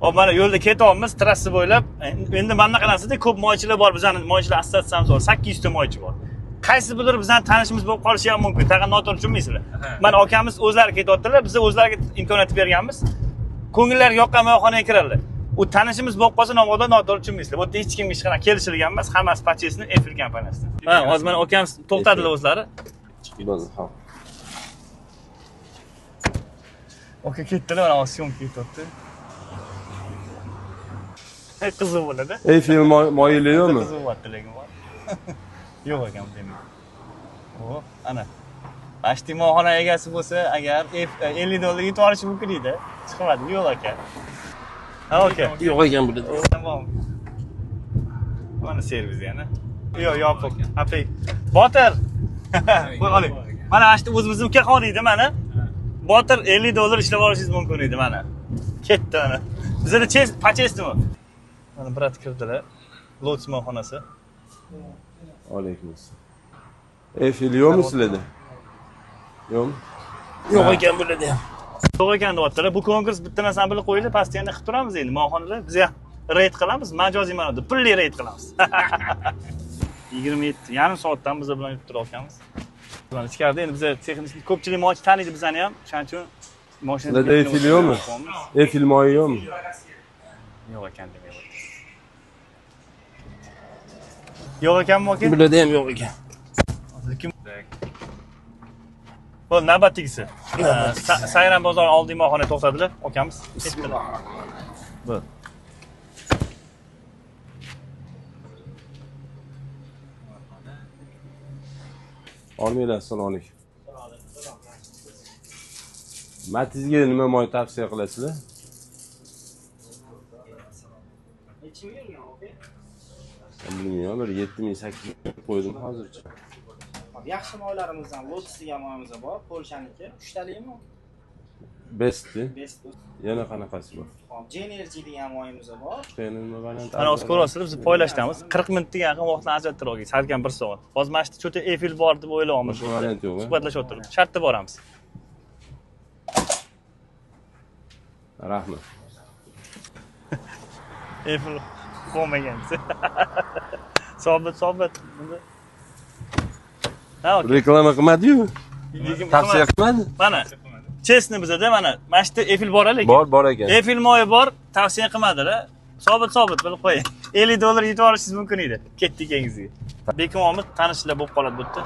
Hop mana yo'lda ketyapmiz, trassa bo'ylab. Endi mana qanaqasida ko'p moychilar bor, bizning moychilar assotsiatsiyamiz bor. 800 ta moychi bor. Qaysi bilir bizning tanishimiz bo'lib qolishi ham mumkin. Tag'in noto'g'ri tushunmaysizlar. Mana akamiz o'zlari ketyaptilar, biz o'zlariga imkoniyat berganmiz. Ko'ngillari yoqqan moyxonaga kiradilar. U tanishimiz bo'lib qolsa nomoda noto'g'ri tushunmaysizlar. Bu yerda hech kimga hech qanaqa kelishilgan emas, hammasi Pachesni Eiffel kompaniyasidan. Ha, hozir mana akamiz to'xtadilar o'zlari. Oka ketdilar, mana syomka ketyapti. Qiziq bo'ladi. Eiffel moyili yo'qmi? Qiziq bo'lyapti lekin bor. Yo'q ekan demak. Hop, ana. Ashti moyxona egasi bo'lsa, agar 50 dollar yutib olishi mumkin edi. Chiqmadi, yo'q ekan. Ha, oka. Yo'q ekan bu yerda. Tamam. Mana servis yana. Yo'q, yopiq. Apay. Botir. Qo'y oling. Mana ashti o'zimizni ukaxon edi mana. Botir 50 dollar ishlab olishingiz mumkin edi mana. Ketdi ana. Bizda Pachesnimi? Mana brat kirdilar. Lotus moyxonasi. Alaykum assalom. Eiffel yo'qmi sizlarda? Yo'qmi? Yo'q ekan bularda ham. Yo'q ekan deyaptilar. Bu konkurs bitta narsani bilib qo'yinglar, pastda qilib turamiz endi moyxonalar. Biz ham reyd qilamiz, majoziy ma'noda pulli reyd qilamiz. 27 yarim soatdan biz bilan yurib turamiz. Mana ichkarida endi biz texnik ko'pchilik moychi taniydi bizani ham. Shuning uchun mashinada Eiffel yo'qmi? Eiffel moyi yo'qmi? Yo'q ekan demayapti. Yo'q ekanmi aka? Bularda ham yo'q ekan. Lekin bu navbatdagisi. Sayran bozor oldiy moyxonaga to'xtadilar, akamiz. Bu. Olmaylar, assalomu alaykum. Matizga nima moy tavsiya qilasizlar? Bilmayman, bir 7000-8000 qo'ydim hozircha. Yaxshi moylarimizdan Lotus degan moyimiz bor, Polshaniki. 3 talikmi? Bestdi. Best. Yana qanaqasi bor? Genergy degan moyimiz bor. Nima variant? Mana hozir ko'ryapsizlar, biz poylashdamiz. 40 minutga yaqin vaqtni ajratib oldik, salkam 1 soat. Hozir mana shu cho'ta Eiffel bor deb o'ylayapmiz. Boshqa variant yo'qmi? Suhbatlashib o'tirdik. Shartda boramiz. Rahmat. Eiffel qo'ymagansiz. Sobit. Ha, okey. Reklama qilmadi-yu. Tavsiya qilmadi? Mana chestni bizada mana shu yerda Eiffel bor lekin. Bor ekan. Eiffel moyi bor, tavsiya qilmadilar. Sobit bilib qo'ying. 50 dollar yutib olishingiz mumkin edi. Ketdik kengizga. Bekomomiz tanishlar bo'lib qoladi bu yerda.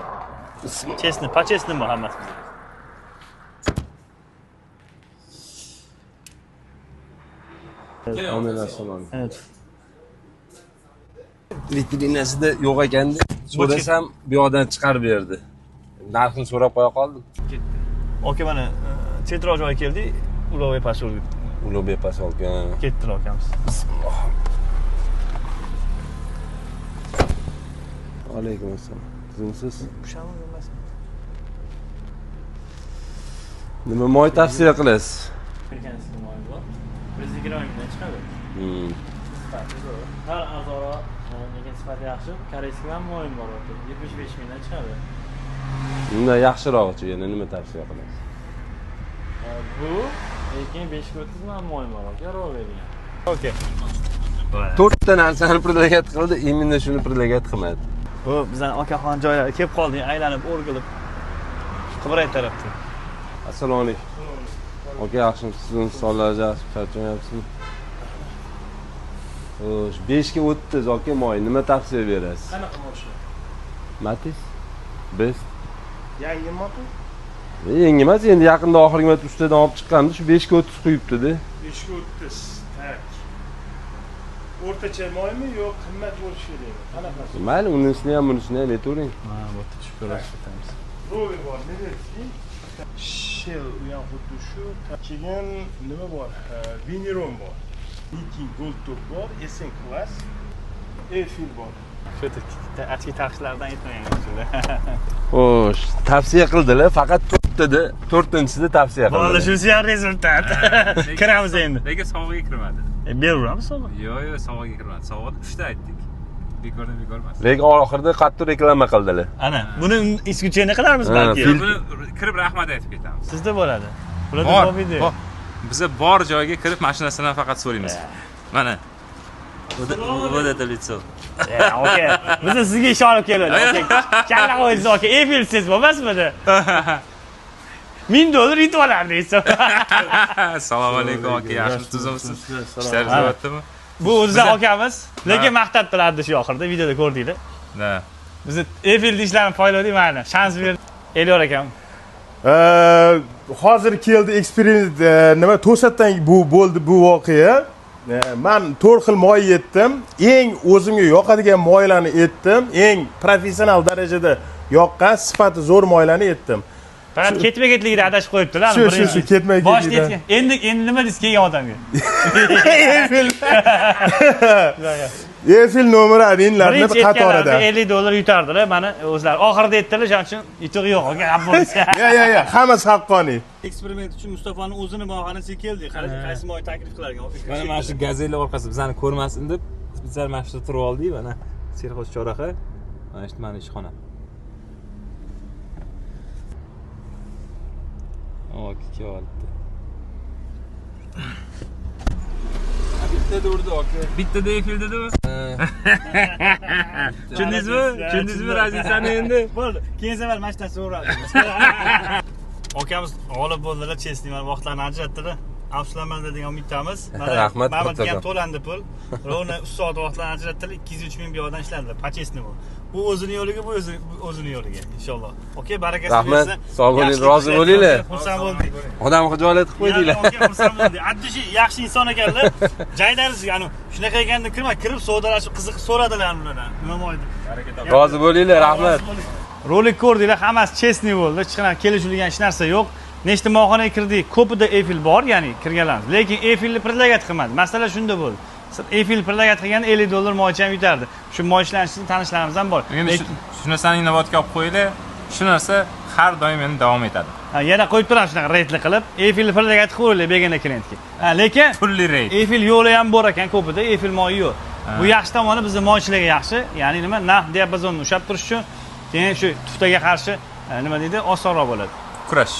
Chestni, Pachesni bor hammasi. Assalomu alaykum. Evet. Vitrinasida yo'q ekanda. So'rasam bu yoqdan chiqarib berdi. Narxini so'rab qo'ya qoldim. Oka mana Chetroq joyga keldik. Ulovga pasolga. Ulovga pasolga. Ketdi akamiz. Bismillah. Alaykum assalom. Qizimsiz? Pushaman emasmi? Nima moy tavsiya qilasiz? Amerikanskiy moy bor. 120 mingdan chiqadi. Sifati zo'r. Har azoro lekin sifati yaxshi. Koreyskiy ham moyim bor. 75 mingdan chiqadi. Bundan yaxshiroqchi yana nima tavsiya qilasiz? Bu lekin 5 ga 30 ming moyim bor. Garov bergan. Okey. 4 ta narsani predlagat qildi, imенно shuni predlagat qilmadi. Bu bizdan okaxon joylari kelib qoldi, aylanib, o'rgilib. Qibray tarafda. Assalomu alaykum. Oka, yaxshimisiz? Sizning sonlarga charchamayapsizmi? Xo'sh, 5 ga 30 oka moy, nima tavsiya berasiz? Qanaqa moshina? Matiz? Best. Yangi motor? Yangi emas, endi yaqinda oxirgi marta ustadan olib chiqqanda shu 5 ga 30 quyibdi-da. 5 ga 30. Tak. O'rtacha moymi yo qimmat bo'lishi kerak? Qanaqasi? Mayli, unisini ham, bunisini ham aytavering. Ha, bu yerda shu ko'rsatamiz. Rover bor, Neverski. Shell u ham xuddi shu. Keyin nima bor? Viniron bor. Viking Gold Top bor, SN Class. Eiffel bor. Shu yerda achki taxishlardan aytmagan shunda. Xo'sh, tavsiya qildilar, faqat 4 tada, 4-chisida tavsiya qildilar. Bo'ldi, shusi ham rezultat. Kiramiz endi. Lekin sovg'aga kirmadi. Beraveramiz sovg'a. Yo'q, sovg'aga kirmadi. Sovg'ada 3 ta aytdik. Bekordan bekor emas. Lekin oxirida qattiq reklama qildilar. Ana, buni isucheni qilarmiz balki. Buni kirib rahmat aytib ketamiz. Sizda bo'ladi. Bularda bor edi. Biza bor joyga kirib mashinasidan faqat so'raymiz. Mana. Вот это лицо. Aka, biz sizga ishonib keldik. Kalla qo'yingiz aka, Eiffel siz bo'lmasmidi? $1000 yutib olardingiz. Assalomu alaykum aka, yaxshi tuzimsiz? Ishlaringiz bo'lyaptimi? Bu o'zizlar akamiz, lekin maqtab turardi shu oxirida videoda ko'rdinglar. Da. Biz Eiffel ishlarini foydaladik mana, shans berdi. Elyor akam. Hozir keldi eksperiment nima to'satdan bu bo'ldi bu voqea. Men 4 xil moy yetdim. Eng o'zimga yoqadigan moylarni yetdim. Eng professional darajada yoqqan, sifati zo'r moylarni yetdim. Faqat ketma-ketligida adashib qo'yibdilar. Shu ketma-ketligida. Boshda aytgan. Endi nima deysiz kelgan odamga? Eiffel. Eiffel nomeri adinlarni qatorida. $50 yutardilar. Mana o'zlari oxirida aytdilar, shuning uchun yutug'i yo'q. Gap bo'lsa. Ya, hammasi haqqoniy. Eksperiment uchun Mustafaning o'zini bahonasiga keldik. Qaysi moy taklif qilargan? Mana shu gazeli orqasi bizani ko'rmasin deb bizlar mana shu turib oldik. Mana serxo'sh choraqa. Mana shu mana ishxona. Okey, oldi. Bittada urdi aka. Bittada Eiffel dedimi? Tushundingizmi Razizani endi? Bo'ldi. Keyin safar mashina so'radi. Akamiz g'olib bo'ldilar, chestni mana vaqtlarni ajratdilar. Afsuslanmang degan umiddamiz. Rahmat, Mamatga ham to'landi pul. Rovna 3 soat vaqtlarni ajratdilar, 203 ming buyoqdan ishladilar. Pachesni bu. Bu o'zini yo'liga, bu o'zini yo'liga inshaalloh. Okey, barakasi bersin. Rahmat, sog' bo'ling, rozi bo'linglar. Xursand bo'ldik. Odam hijolat qilib qo'ydinglar. Okey, xursand bo'ldik. Addishi yaxshi inson ekanlar. Jaydariz, ya'ni shunaqa ekanda kirib savdolashib qiziqib so'radilar ulardan. Nima moydi? Rozi bo'linglar, rahmat. Rolik ko'rdinglar, hammasi chestni bo'ldi. Hech qanaqa kelishilgan hech narsa yo'q. Nechta moxonaga kirdik, ko'pida Eiffel bor, ya'ni kirganlarimiz. Lekin Eiffelni predlagat qilmadi. Masala shunda bo'ldi. Eiffel predlagat qilganda $50 moychi ham yutardi. Shu moy ishlanishini tanishlarimiz ham bor. Endi shu narsani inobatga olib qo'yinglar. Shu narsa har doim endi davom etadi. Yana qo'yib turamiz shunaqa reytli qilib. Eiffel predlagat qo'yinglar begona klientga. Lekin pulli reyt. Eiffel yo'li ham bor ekan, ko'pida Eiffel moyi yo'q. Bu yaxshi tomoni bizning moychilarga yaxshi. Ya'ni nima? Narx diapazonni ushlab turish uchun, keyin shu tuftaga qarshi nima deydi, osonroq bo'ladi. Kurash.